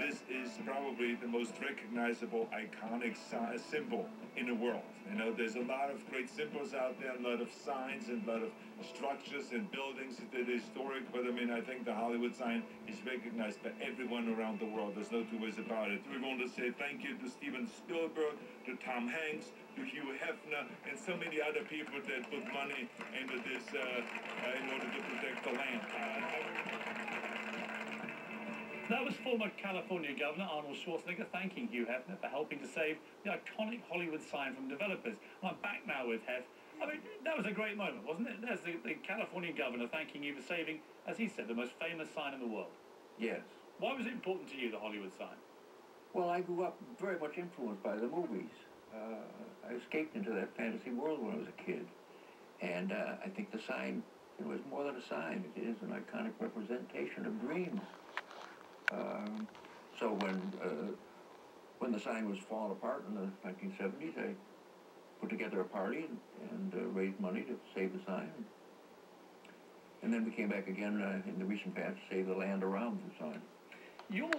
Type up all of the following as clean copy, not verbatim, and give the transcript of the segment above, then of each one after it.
This is probably the most recognizable, iconic symbol in the world. You know, there's a lot of great symbols out there, a lot of signs and a lot of structures and buildings that are historic, but I mean, I think the Hollywood sign is recognized by everyone around the world. There's no two ways about it. We want to say thank you to Steven Spielberg, to Tom Hanks, to Hugh Hefner, and so many other people that put money into this in order to protect the land. That was former California Governor Arnold Schwarzenegger thanking Hugh Hefner for helping to save the iconic Hollywood sign from developers. I'm back now with Hef. I mean, that was a great moment, wasn't it? There's the California Governor thanking you for saving, as he said, the most famous sign in the world. Yes. Why was it important to you, the Hollywood sign? Well, I grew up very much influenced by the movies. I escaped into that fantasy world when I was a kid. And I think the sign, is more than a sign. It is an iconic representation of dreams. So when the sign was falling apart in the 1970s, I put together a party and raised money to save the sign. And then we came back again in the recent past to save the land around the sign. You're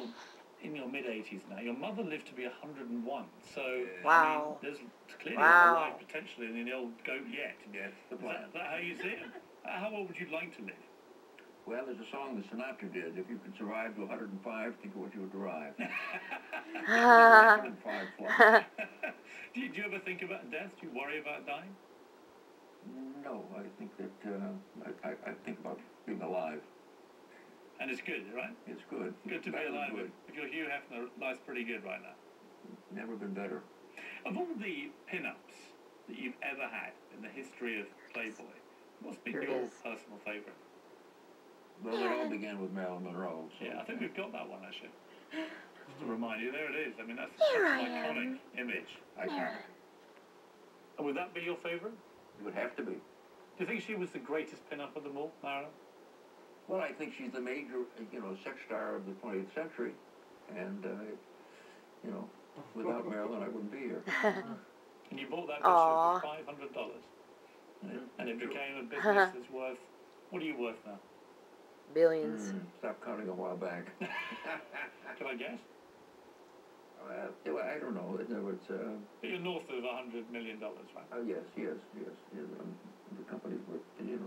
in your mid-80s now. Your mother lived to be 101. So, wow. I mean, there's clearly a life potentially in the old goat yet. Yes, the plan. Is that how you see it? How old would you like to live? Well, there's a song that Sinatra did. If you could survive to 105, think of what you would derive. 105 plus. Do you ever think about death? Do you worry about dying? No, I think that I think about being alive. And it's good, right? It's good. Good to be alive. If you're Hugh Hefner, life's pretty good right now. Never been better. Of all the pin-ups that you've ever had in the history of Playboy, what's been your personal favourite? Well, it all began with Marilyn Monroe. So. Yeah, I think we've got that one, actually. Just to remind you, there it is. I mean, that's such an iconic image. Iconic. And would that be your favourite? It would have to be. Do you think she was the greatest pin-up of them all, Marilyn? Well, I think she's the major, sex star of the 20th century. And, without Marilyn, I wouldn't be here. And you bought that dress for $500. Yeah, and it became a business that's worth, what are you worth now? Billions. Stopped counting a while back. Can I guess? I don't know. But you're north of $100 million, right? Yes. The company's worth, 2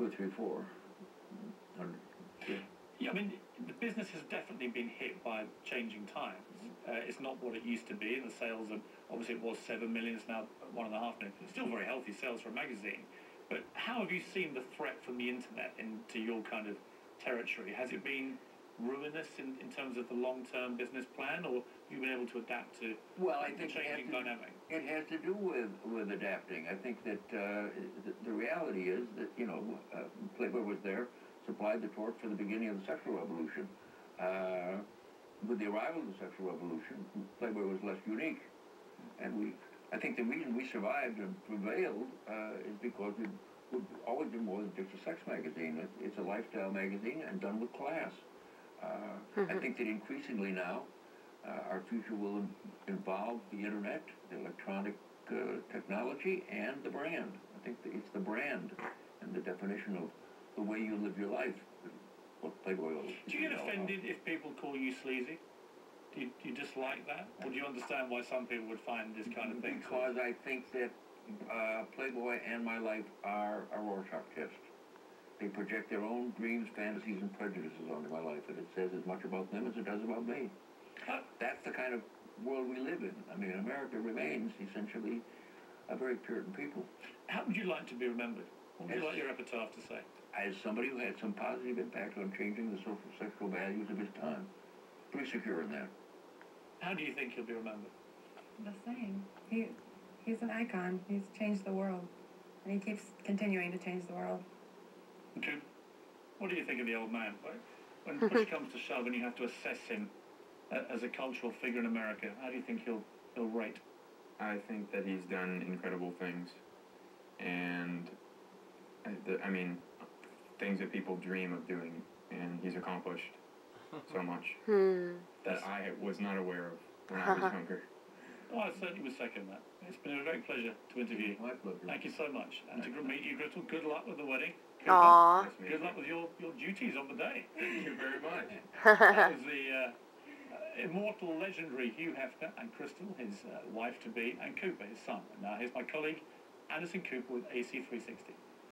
or 3, 4. Yeah, I mean, the business has definitely been hit by changing times. It's not what it used to be, and the sales, obviously it was 7 million, it's now 1.5 million. It's still very healthy sales for a magazine. But how have you seen the threat from the internet into your kind of territory? Has it been ruinous in terms of the long-term business plan, or have you been able to adapt to the changing dynamic? It has to do with adapting. I think that the reality is that, Playboy was there, supplied the torch for the beginning of the sexual revolution. With the arrival of the sexual revolution, Playboy was less unique. And I think the reason we survived and prevailed is because we've always been more than just a sex magazine. It's a lifestyle magazine and done with class. I think that increasingly now, our future will involve the internet, the electronic technology, and the brand. I think that it's the brand and the definition of the way you live your life. What Playboy is. Do you get offended if people call you sleazy? Do you dislike that? Or do you understand why some people would find this kind of thing? Because I think that Playboy and my life are a Rorschach test. They project their own dreams, fantasies, and prejudices onto my life, and it says as much about them as it does about me. That's the kind of world we live in. I mean, America remains essentially a very Puritan people. How would you like to be remembered? What would you like your epitaph to say? As somebody who had some positive impact on changing the social sexual values of his time. Pretty secure in that. How do you think he'll be remembered? The same. He's an icon. He's changed the world. And he keeps continuing to change the world. Okay. What do you think of the old man? When push comes to shove and you have to assess him as a cultural figure in America, how do you think he'll rate? I think that he's done incredible things. And, I mean, things that people dream of doing. And he's accomplished so much that I was not aware of when I was younger. Oh, I certainly would second that. It's been a great pleasure to interview you. My pleasure. Thank you so much. And to meet you, Gretel, good luck with the wedding. Aww. Good luck with your duties on the day. Thank you very much. That was the immortal, legendary Hugh Hefner and Crystal, his wife-to-be, and Cooper, his son. And now here's my colleague, Anderson Cooper with AC360.